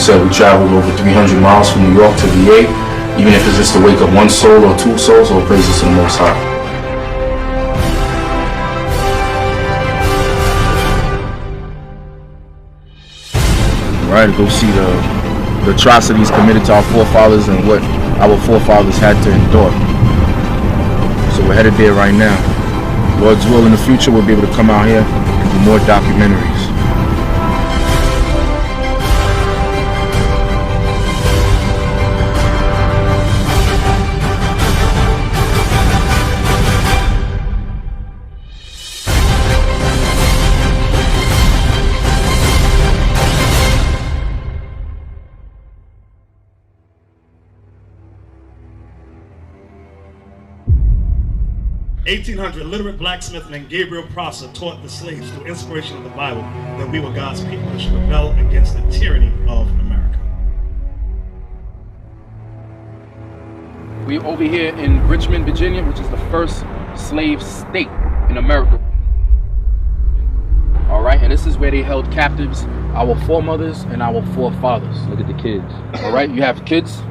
said, we traveled over 300 miles from New York to VA, even if it's just to wake up one soul or two souls, all praises to the Most High. Right, to go see the atrocities committed to our forefathers and what our forefathers had to endure. So we're headed there right now. Lord's will, in the future, we'll be able to come out here and do more documentaries. (1800) literate blacksmith named Gabriel Prosser taught the slaves through inspiration of the Bible that we were God's people and should rebel against the tyranny of America. We're over here in Richmond, Virginia, which is the first slave state in America. All right, and this is where they held captives our foremothers and our forefathers. Look at the kids. All right, you have kids.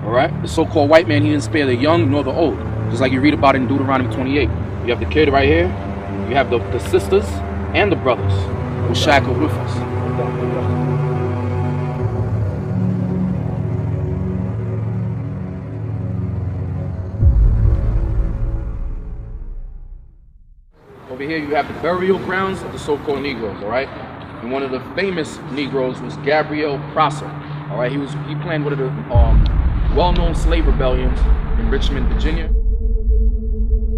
All right, the so-called white man, he didn't spare the young nor the old. Just like you read about it in Deuteronomy 28. You have the kid right here. You have the sisters and the brothers who shackled with us. Over here you have the burial grounds of the so-called Negroes, all right? And one of the famous Negroes was Gabriel Prosser, all right? He planned one of the well-known slave rebellions in Richmond, Virginia.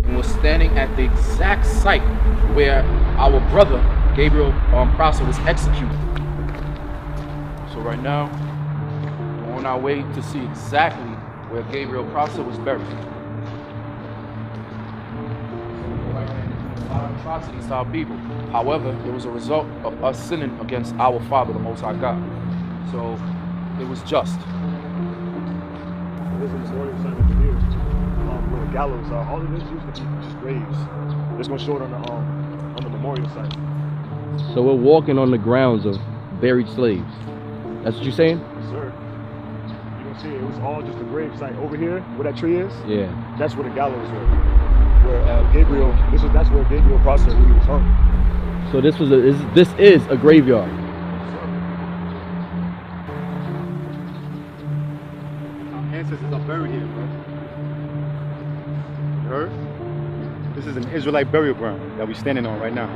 And was standing at the exact site where our brother Gabriel Prosser was executed. So right now, we're on our way to see exactly where Gabriel Prosser was buried. A lot of atrocities to our people. However, it was a result of us sinning against our Father, the Most High God. So it was just. Where the gallows are. All of this used to be just graves. Just gonna show it on the memorial site. So we're walking on the grounds of buried slaves. That's what you're saying? Yes, sir. You can see it was all just a grave site over here, where that tree is. Yeah. That's where the gallows were. Where that's where Gabriel Prosser he was hung. So this is a graveyard. Our ancestors are buried here, bro. Heard? This is an Israelite burial ground that we're standing on right now.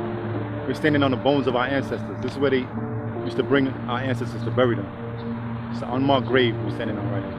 We're standing on the bones of our ancestors. This is where they used to bring our ancestors to bury them. It's an unmarked grave we're standing on right now.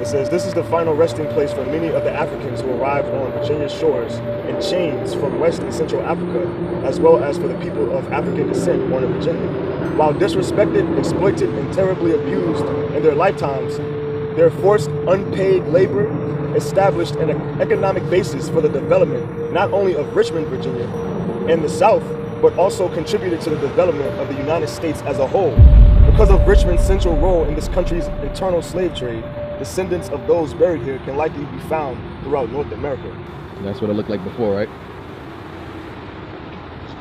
It says, this is the final resting place for many of the Africans who arrived on Virginia's shores in chains from West and Central Africa, as well as for the people of African descent born in Virginia. While disrespected, exploited, and terribly abused in their lifetimes, their forced unpaid labor established an economic basis for the development not only of Richmond, Virginia, and the South, but also contributed to the development of the United States as a whole. Because of Richmond's central role in this country's internal slave trade, descendants of those buried here can likely be found throughout North America. That's what it looked like before, right?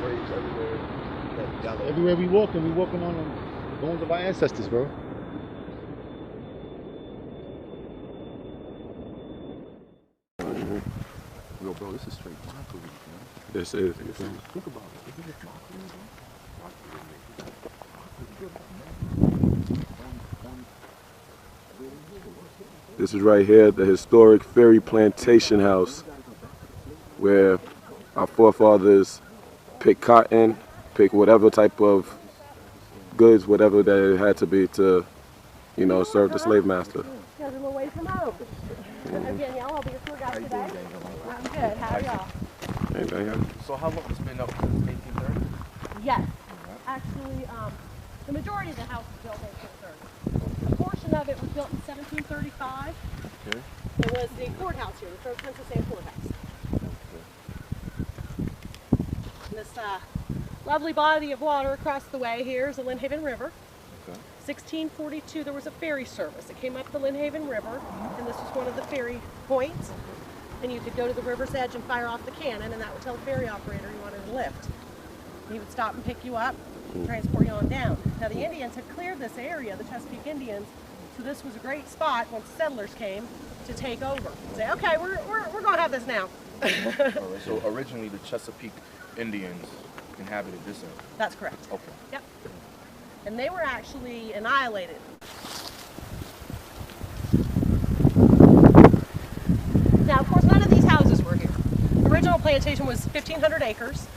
Graves everywhere. Everywhere we walking on the bones of our ancestors, bro. Yo, bro, this is straight mockery, man. This is. Think about it. Isn't this mockery, bro? This is right here, the historic Ferry Plantation House, where our forefathers picked cotton, picked whatever type of goods, whatever that it had to be to, you know, serve the slave master. There's a little way to come out. I'm Danielle, I'll be your tour guide today. I'm good, how are y'all? So how long it's been up since 1830? Yes. Actually, the majority of the house was built in 1830. A portion of it was built in 1735. Okay. It was the courthouse here, the first Princess Anne courthouse. this lovely body of water across the way here is the Lynnhaven River. Okay. 1642, there was a ferry service. It came up the Lynnhaven River, and this was one of the ferry points. And you could go to the river's edge and fire off the cannon, and that would tell the ferry operator you wanted a lift. He would stop and pick you up, transport you on down. Now the Indians had cleared this area, the Chesapeake Indians, so this was a great spot once settlers came to take over. Say, okay, we're going to have this now. All right, so originally the Chesapeake Indians inhabited this area. That's correct. Okay. Yep. And they were actually annihilated. Now, of course, none of these houses were here. The original plantation was 1,500 acres.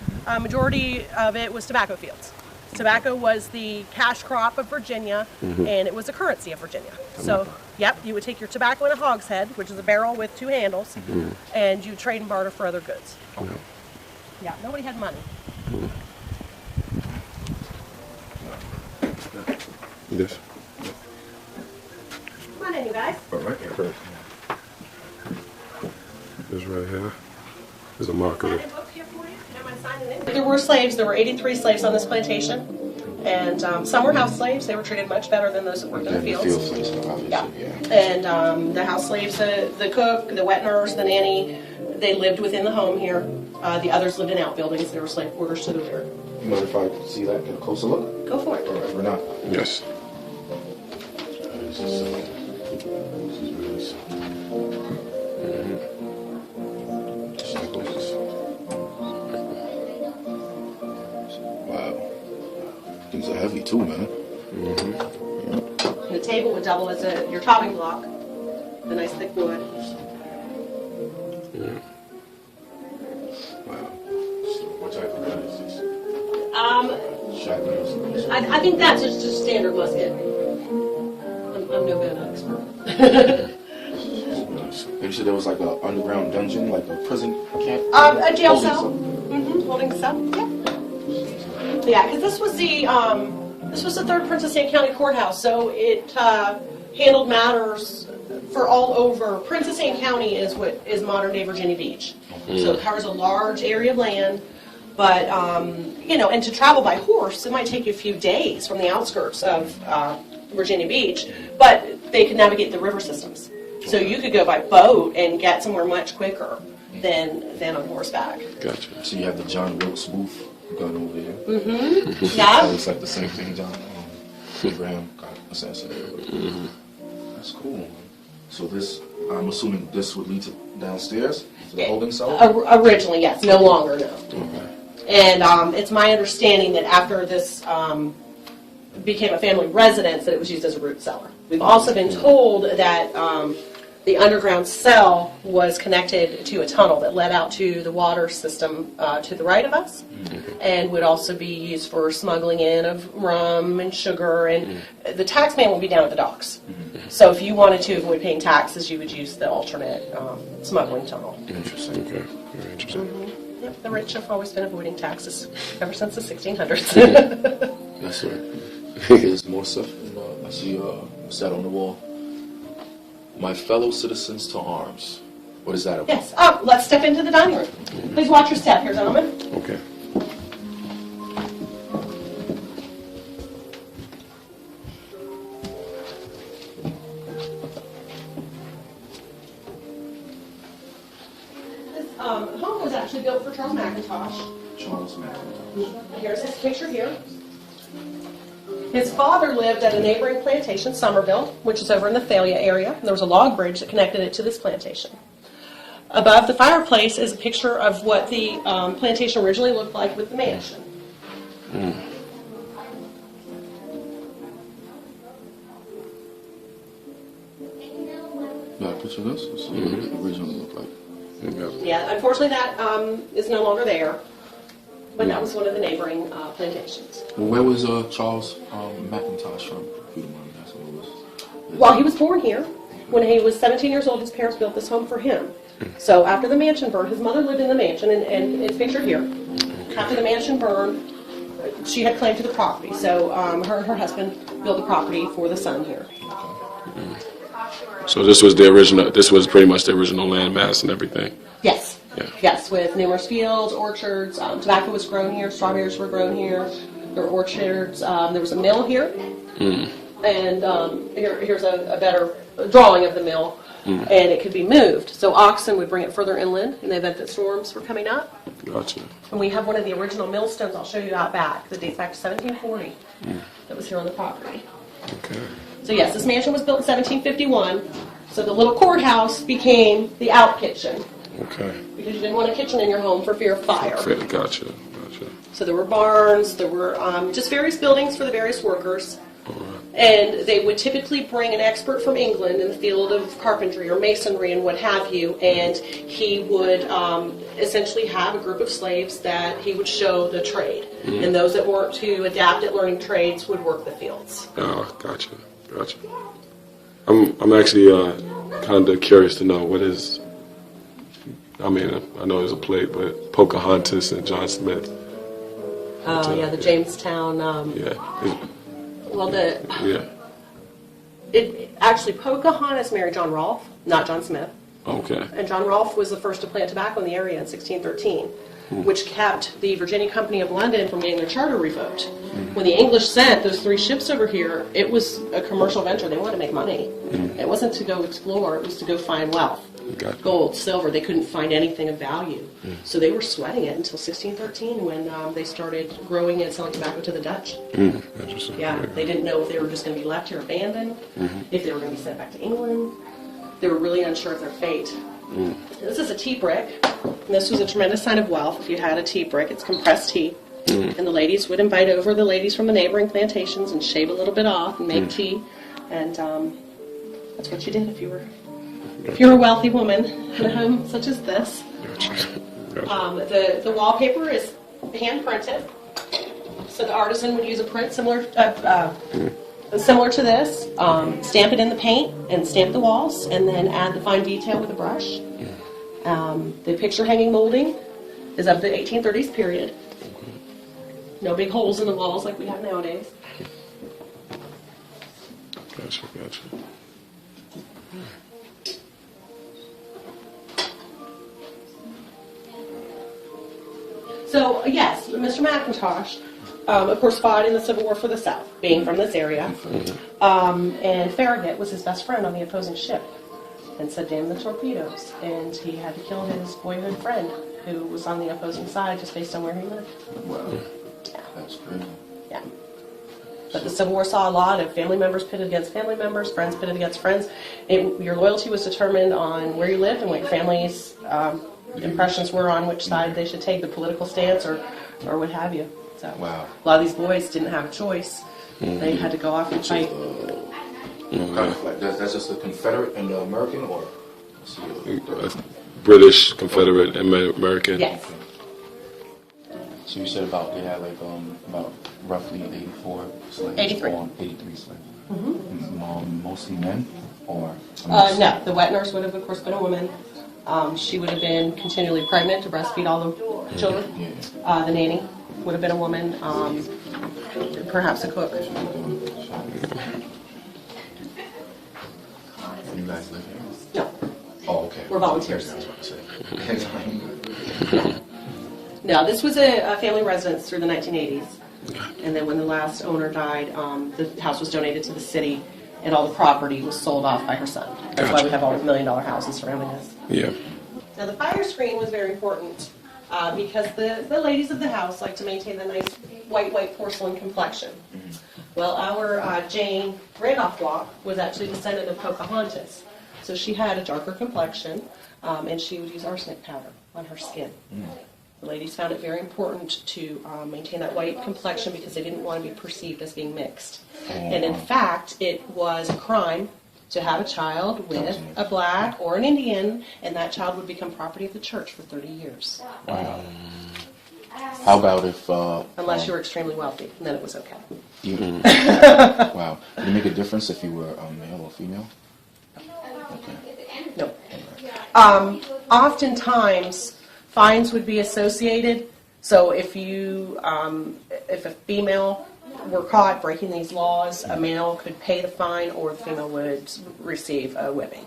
Majority of it was tobacco fields. Tobacco was the cash crop of Virginia, and it was the currency of Virginia. So, yep, you would take your tobacco in a hogshead, which is a barrel with 2 handles, and you trade and barter for other goods. Okay. Yeah, nobody had money. Yes. Come on in, you guys. All right. Okay. This right here is a mockery. There were slaves. There were 83 slaves on this plantation, and some were house slaves. They were treated much better than those that worked in the fields. Yeah. And the house slaves, the cook, the wet nurse, the nanny, they lived within the home here. The others lived in outbuildings. There were slave quarters to the rear. You mind if I see that, get a closer look? Go for it. All right, we're not. Yes. This is really wow. Things are heavy too, man. And the table would double as your topping block. The nice thick wood. Wow. So what type of gun is this? Shotguns. I think that's just a standard musket. I'm no gun expert. You said there was like an underground dungeon, like a prison camp? A jail Holding cell. something? Holding cell. Yeah, because this was the 3rd Princess Anne County Courthouse, so it handled matters for all over. Princess Anne County is what is modern day Virginia Beach, so it covers a large area of land. But and to travel by horse, it might take you a few days from the outskirts of Virginia Beach, but they could navigate the river systems. So you could go by boat and get somewhere much quicker than on horseback. Gotcha. So you have the John Wilkes Booth gun over here. Yeah. It's like the same thing John Abraham got assassinated. That's cool, man. So this, I'm assuming this would lead to downstairs? To the holding cell? Originally, yes. No longer, no. And it's my understanding that after this became a family residence, that it was used as a root cellar. We've also been told that the underground cell was connected to a tunnel that led out to the water system to the right of us, and would also be used for smuggling in of rum and sugar, and the tax man will be down at the docks. So if you wanted to avoid paying taxes, you would use the alternate smuggling tunnel. Interesting. Okay. Very interesting. Yep, the rich have always been avoiding taxes ever since the 1600s. That's right. There's more stuff. I see what's that on the wall? My fellow citizens to arms. What is that about? Yes. Let's step into the dining room. Please watch your step here, gentlemen. Okay. This home was actually built for Charles McIntosh. Charles McIntosh. Here's his picture here. His father lived at a neighboring plantation, Somerville, which is over in the Thalia area. There was a log bridge that connected it to this plantation. Above the fireplace is a picture of what the plantation originally looked like with the mansion. Yeah, picture this. Let's see what it originally looked like. Yeah, unfortunately that is no longer there, but that was one of the neighboring plantations. Well, where was Charles McIntosh from? If you don't mind me asking, what was? Well, he was born here. When he was 17 years old, his parents built this home for him. So after the mansion burned, his mother lived in the mansion, and it's pictured here. After the mansion burned, she had claim to the property. So her and her husband built the property for the son here. So this was the original. This was pretty much the original landmass and everything. Yes. Yeah. Yes, with numerous fields, orchards. Tobacco was grown here. Strawberries were grown here. There were orchards. There was a mill here. And here's a better drawing of the mill. And it could be moved. So oxen would bring it further inland in the event that storms were coming up. Gotcha. And we have one of the original millstones I'll show you out back that dates back to 1740 that was here on the property. Okay. So yes, this mansion was built in 1751. So the little courthouse became the out kitchen Okay. because you didn't want a kitchen in your home for fear of fire. Fair. Gotcha. So there were barns, there were just various buildings for the various workers. And they would typically bring an expert from England in the field of carpentry or masonry and what have you, and he would essentially have a group of slaves that he would show the trade. And those that weren't to adapt at learning trades would work the fields. Oh, gotcha. I'm actually kind of curious to know what is. I mean, I know there's a play, but Pocahontas and John Smith. Yeah, the Jamestown. Actually, Pocahontas married John Rolfe, not John Smith. Okay. And John Rolfe was the first to plant tobacco in the area in 1613, which kept the Virginia Company of London from getting their charter revoked. When the English sent those 3 ships over here, it was a commercial venture. They wanted to make money. It wasn't to go explore, it was to go find wealth. Gotcha. Gold, silver, they couldn't find anything of value. So they were sweating it until 1613 when they started growing and selling tobacco to the Dutch. Interesting. Yeah, they didn't know if they were just going to be left here abandoned, if they were going to be sent back to England. They were really unsure of their fate. This is a tea brick, and this was a tremendous sign of wealth. If you had a tea brick, it's compressed tea. And the ladies would invite over the ladies from the neighboring plantations and shave a little bit off and make tea. And that's what you did if you were a wealthy woman in a home such as this. The wallpaper is hand printed. So the artisan would use a print similar to this, stamp it in the paint and stamp the walls, and then add the fine detail with a brush. The picture hanging molding is of the 1830s period. No big holes in the walls like we have nowadays. Gotcha. So, yes, Mr. McIntosh, of course, fought in the Civil War for the South, being from this area. And Farragut was his best friend on the opposing ship and said, damn the torpedoes. And he had to kill his boyhood friend who was on the opposing side just based on where he lived. Wow. Yeah. That's crazy. Yeah. But the Civil War saw a lot of family members pitted against family members, friends pitted against friends. Your loyalty was determined on where you lived and what your family's impressions were on which side they should take, the political stance or what have you. So Wow. A lot of these boys didn't have a choice. They had to go off and fight. Kind of like that's just the Confederate and the American, or British, Confederate, and American. Yes. So you said about they had like about roughly 84 slaves. 83. Or 83 slaves. Mostly men, or No, the wet nurse would have, of course, been a woman. She would have been continually pregnant to breastfeed all the children. Yeah. The nanny would have been a woman, perhaps a cook. You guys live here? No, Oh, okay. We're volunteers. That's what I said. no, this was a family residence through the 1980s. And then when the last owner died, the house was donated to the city, and all the property was sold off by her son. That's why we have all the $1 million houses surrounding us. Yeah. Now the fire screen was very important because the ladies of the house like to maintain the nice white porcelain complexion. Well, our Jane Randolph Block was actually descendant of Pocahontas. So she had a darker complexion, and she would use arsenic powder on her skin. The ladies found it very important to maintain that white complexion because they didn't want to be perceived as being mixed. And in fact, it was a crime to have a child with a black or an Indian, and that child would become property of the church for 30 years. Wow. How about if Unless you were extremely wealthy, and then it was okay. wow, did it make a difference if you were male or female? Okay. No. Oftentimes, fines would be associated. So if if a female were caught breaking these laws, a male could pay the fine, or the female would receive a whipping.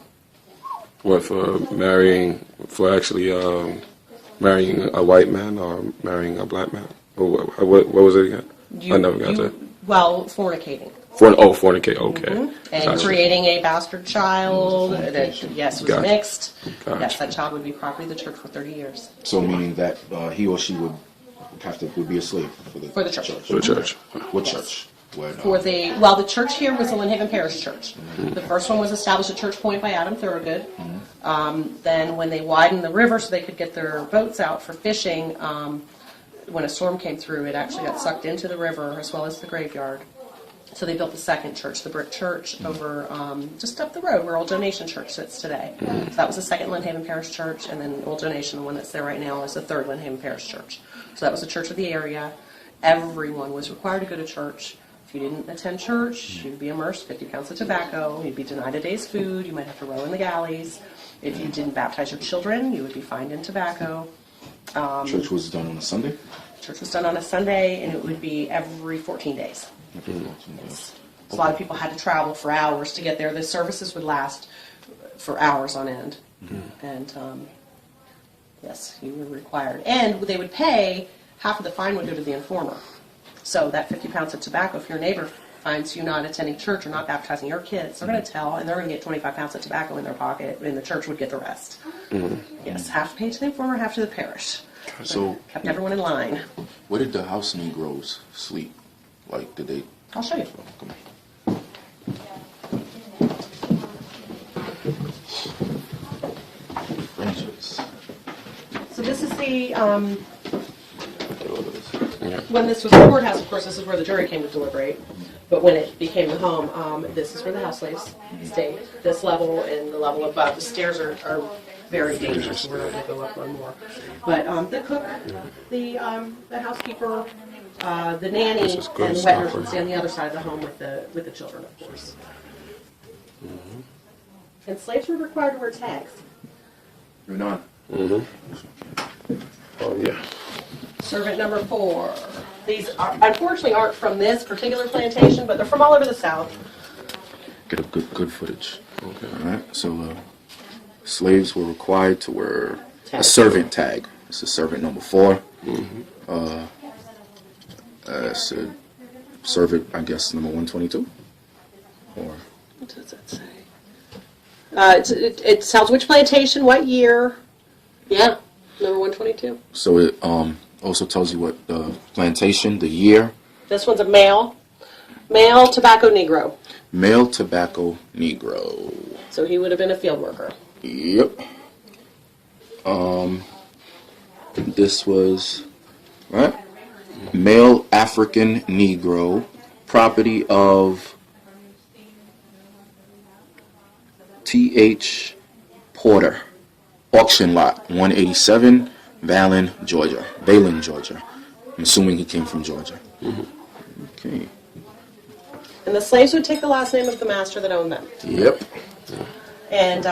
What, for marrying, for actually Marrying a white man or marrying a black man? What was it again? I never got that. Well, fornicating. Fornicate. Okay. And Gotcha. creating a bastard child that, yes, was Gotcha. mixed. Gotcha. Yes, that child would be property of the church for 30 years. So meaning that he or she would be a slave For the church. For the church. What Yes. church? Where, The church here was the Lynn Haven Parish Church. The first one was established at Church Point by Adam Thorogood. Then when they widened the river so they could get their boats out for fishing, when a storm came through, it actually got sucked into the river as well as the graveyard. So they built the second church, the brick church, over just up the road where Old Donation Church sits today. So that was the second Lynn Haven Parish Church, and then Old Donation, the one that's there right now, is the third Lynn Haven Parish Church. So that was the church of the area. Everyone was required to go to church. If you didn't attend church, you'd be immersed 50 pounds of tobacco. You'd be denied a day's food. You might have to row in the galleys. If you didn't baptize your children, you would be fined in tobacco. church was done on a Sunday? Church was done on a Sunday, and it would be every 14 days. Every 14 days. A lot of people had to travel for hours to get there. The services would last for hours on end. And yes, you were required. And they would pay, half of the fine would go to the informer. So that 50 pounds of tobacco, if your neighbor finds you not attending church or not baptizing your kids, they're going to tell, and they're going to get 25 pounds of tobacco in their pocket, and the church would get the rest. Yes, half paid to the informer, half to the parish. So Kept everyone in line. where did the house Negroes sleep? Like, did they? I'll show you. Come on. Fringes. So this is the, when this was the courthouse, of course, this is where the jury came to deliberate. But when it became the home, this is where the house slaves stayed. This level and the level above. The stairs are very dangerous, so we're not going to go up one more. But the cook, the housekeeper, the nanny, and the wet nurse would stay on the other side of the home with the children, of course. And slaves were required to wear tags. You're not. Oh, yeah. Servant number 4. These unfortunately aren't from this particular plantation, but they're from all over the South. Get a good footage. Okay. All right. So slaves were required to wear a servant tag. This is servant number 4. It's a servant, I guess, number 122. Or What does it say? It tells which plantation, what year. Yeah, number 122. so it also tells you what the plantation, the year. This one's a male tobacco Negro. Male tobacco Negro. So he would have been a field worker. Yep. This was right. Male African Negro, property of T.H. Porter, auction lot 187, Valen, Georgia. I'm assuming he came from Georgia. Okay. And the slaves would take the last name of the master that owned them. Yep. And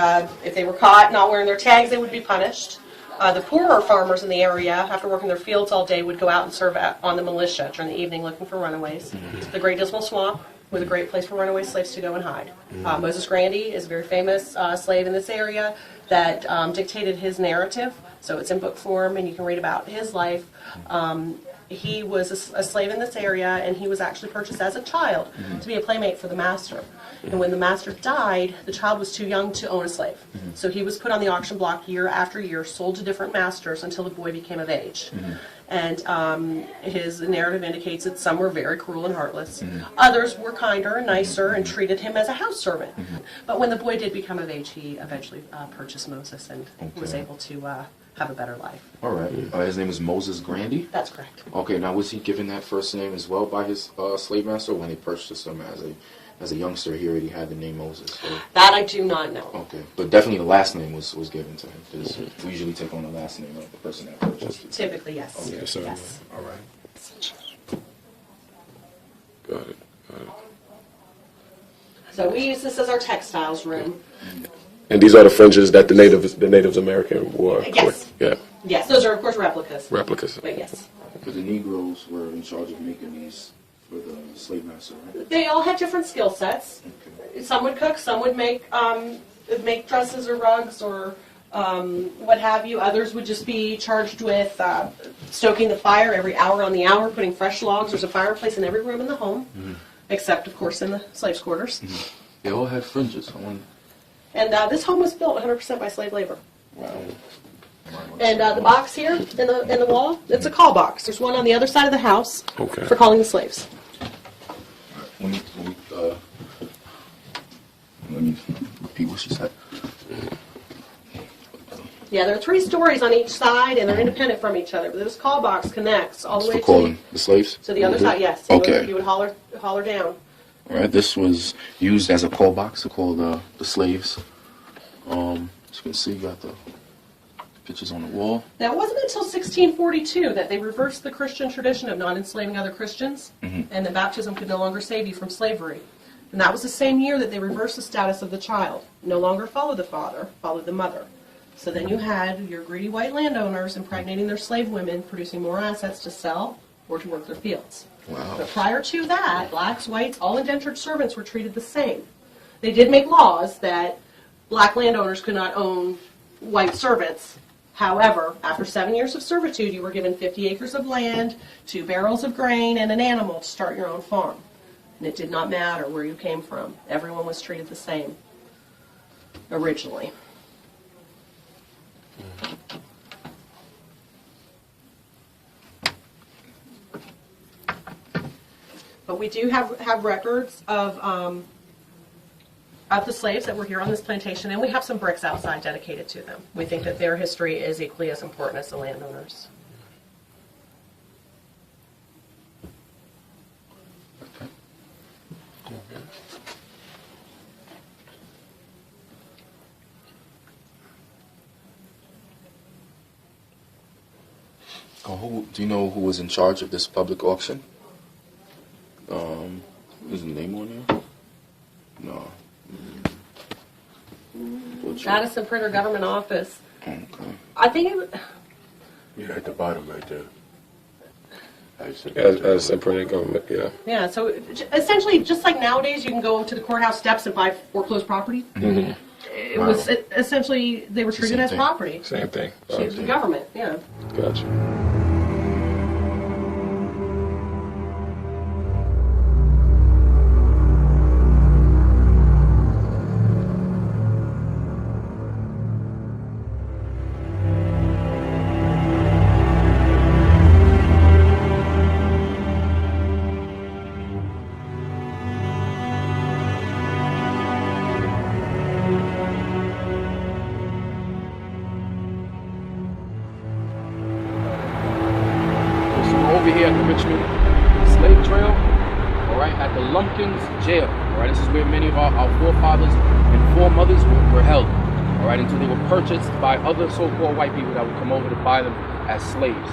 if they were caught not wearing their tags, they would be punished. The poorer farmers in the area, after working their fields all day, would go out and serve on the militia during the evening looking for runaways. The Great Dismal Swamp was a great place for runaway slaves to go and hide. Moses Grandy is a very famous slave in this area that dictated his narrative. So it's in book form, and you can read about his life. He was a slave in this area, and he was actually purchased as a child to be a playmate for the master. And when the master died, the child was too young to own a slave. So he was put on the auction block year after year, sold to different masters until the boy became of age. And his narrative indicates that some were very cruel and heartless. Others were kinder and nicer and treated him as a house servant. But when the boy did become of age, he eventually purchased Moses and was able to have a better life. All right. His name is Moses Grandy. That's correct. Okay. Now, was he given that first name as well by his slave master when they purchased him as a youngster? He already had the name Moses. So. That I do not know. Okay, but definitely the last name was given to him because we usually take on the last name of the person that purchased it. Typically, yes. Okay, so Yes. all right. Got it. So we use this as our textiles room. And these are the fringes that the Native American wore. Yes. Yeah. Yes, those are of course replicas. Replicas. But yes. Because the Negroes were in charge of making these for the slave master, right? They all had different skill sets. Okay. Some would cook, some would make dresses or rugs or what have you. Others would just be charged with stoking the fire every hour on the hour, putting fresh logs. There's a fireplace in every room in the home, except, of course, in the slaves' quarters. They all had fringes. And this home was built 100% by slave labor. Wow. And the box here in the wall, it's a call box. There's one on the other side of the house for calling the slaves. Let me repeat what she said. Yeah, there are 3 stories on each side, and they're independent from each other. But this call box connects all the way For calling the slaves? to the other side. Yes. Okay. You would holler down. All right. This was used as a call box to call the slaves. As you can see, you got the pictures on the wall. Now, it wasn't until 1642 that they reversed the Christian tradition of not enslaving other Christians, and that baptism could no longer save you from slavery. And that was the same year that they reversed the status of the child. No longer follow the father, follow the mother. So then you had your greedy white landowners impregnating their slave women, producing more assets to sell or to work their fields. Wow. But prior to that, blacks, whites, all indentured servants were treated the same. They did make laws that black landowners could not own white servants. However, after 7 years of servitude, you were given 50 acres of land, 2 barrels of grain, and an animal to start your own farm. And it did not matter where you came from. Everyone was treated the same originally. But we do have records of the slaves that were here on this plantation, and we have some bricks outside dedicated to them. We think that their history is equally as important as the landowners. Do you know who was in charge of this public auction? Is the name on there? No. Madison Printer Government Office. Okay. I think it was... Yeah, at the bottom right there. As a printing government, yeah. Yeah, so essentially, just like nowadays, you can go to the courthouse steps and buy foreclosed property. It was essentially, they were treated as property. Same thing. She was the government, yeah. Gotcha. Over here at the Richmond Slave Trail, all right, at the Lumpkins Jail, all right. This is where many of our forefathers and foremothers were held, all right, until they were purchased by other so-called white people that would come over to buy them as slaves,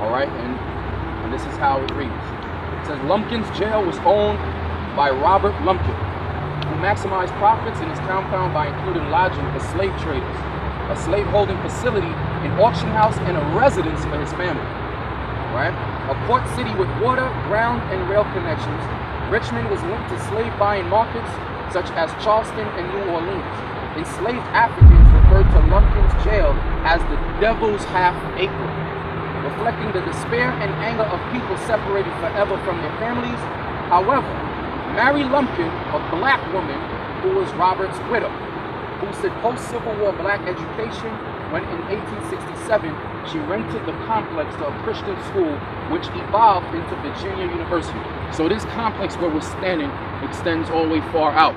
all right. And this is how it reads. It says Lumpkins Jail was owned by Robert Lumpkin, who maximized profits in his compound by including lodging for slave traders, a slave holding facility, an auction house, and a residence for his family. Right? A port city with water, ground, and rail connections, Richmond was linked to slave buying markets such as Charleston and New Orleans. Enslaved Africans referred to Lumpkin's jail as the Devil's Half Acre, reflecting the despair and anger of people separated forever from their families. However, Mary Lumpkin, a black woman who was Robert's widow, boosted post-Civil War black education when in 1867 she rented the complex to a Christian school which evolved into Virginia University. So this complex where we're standing extends all the way far out.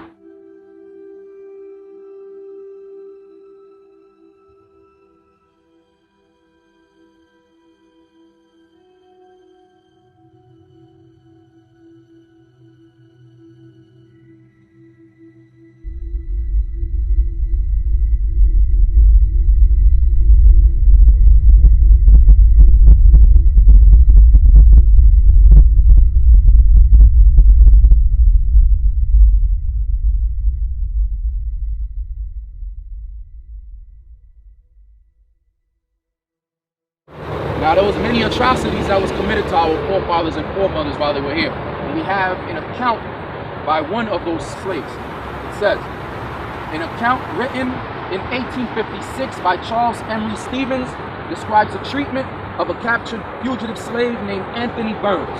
Now, there was many atrocities that was committed to our forefathers and foremothers while they were here. And we have an account by one of those slaves. It says, an account written in 1856 by Charles Emery Stevens describes the treatment of a captured fugitive slave named Anthony Burns.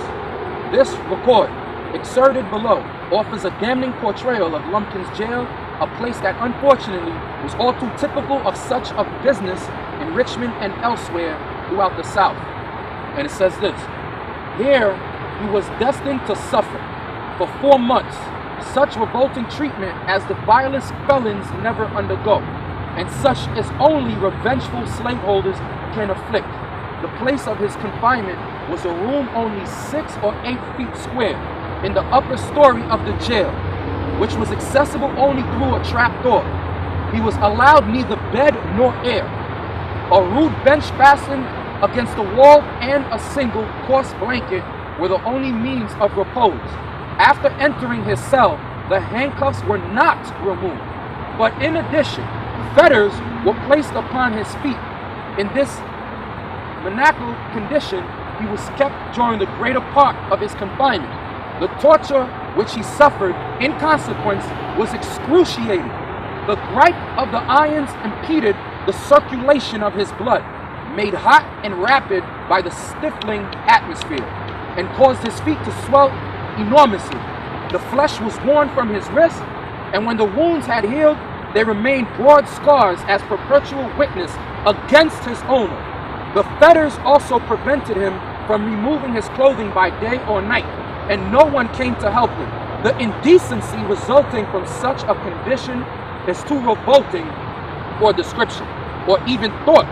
This record, excerpted below, offers a damning portrayal of Lumpkin's jail, a place that unfortunately was all too typical of such a business in Richmond and elsewhere throughout the South. And it says this: here he was destined to suffer for 4 months such revolting treatment as the vilest felons never undergo, and such as only revengeful slaveholders can afflict. The place of his confinement was a room only 6 or 8 feet square in the upper story of the jail, which was accessible only through a trap door. He was allowed neither bed nor air. A rude bench fastened against the wall and a single coarse blanket were the only means of repose. After entering his cell, the handcuffs were not removed, but in addition, fetters were placed upon his feet. In this maniacal condition, he was kept during the greater part of his confinement. The torture which he suffered in consequence was excruciating. The gripe of the irons impeded the circulation of his blood, made hot and rapid by the stifling atmosphere, and caused his feet to swell enormously. The flesh was worn from his wrists, and when the wounds had healed, they remained broad scars as perpetual witness against his owner. The fetters also prevented him from removing his clothing by day or night, and no one came to help him. The indecency resulting from such a condition is too revolting for description, or even thought.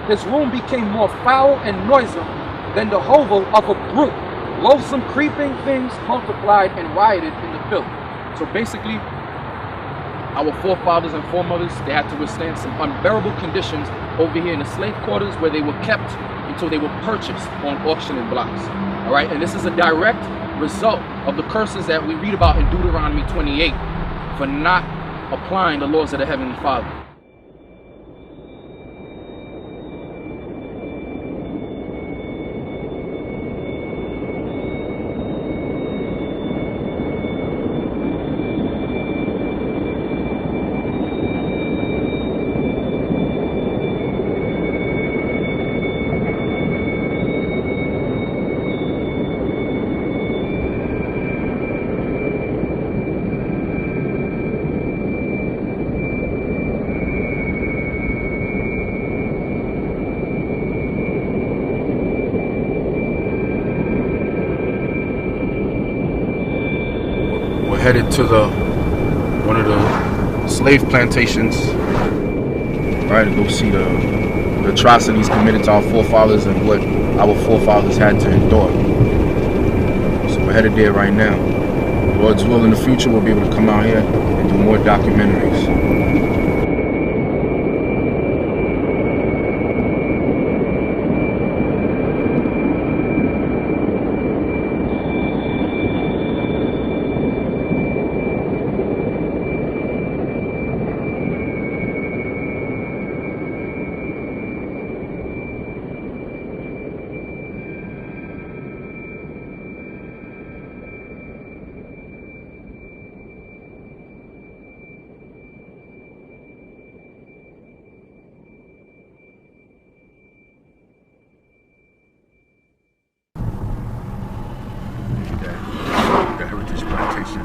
His room became more foul and noisome than the hovel of a brute. Loathsome creeping things multiplied and rioted in the filth. So basically, our forefathers and foremothers, they had to withstand some unbearable conditions over here in the slave quarters, where they were kept until they were purchased on auctioning blocks. All right, and this is a direct result of the curses that we read about in Deuteronomy 28 for not applying the laws of the Heavenly Father. Headed to one of the slave plantations, right, to go see the atrocities committed to our forefathers and what our forefathers had to endure. So we're headed there right now. Lord's will, in the future, we'll be able to come out here and do more documentaries.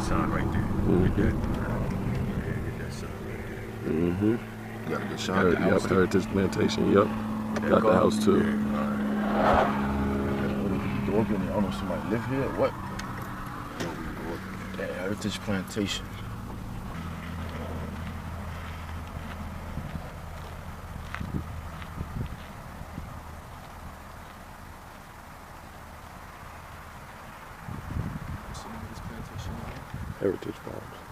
Sign right there. Get that. Yeah, get that sign right there. Mm-hmm. Got a good shot. Yep, Heritage Plantation, yep. Got the house too. Yeah, the door open. I don't know if somebody live here or what. Yeah, Heritage Plantation. Heritage Farms.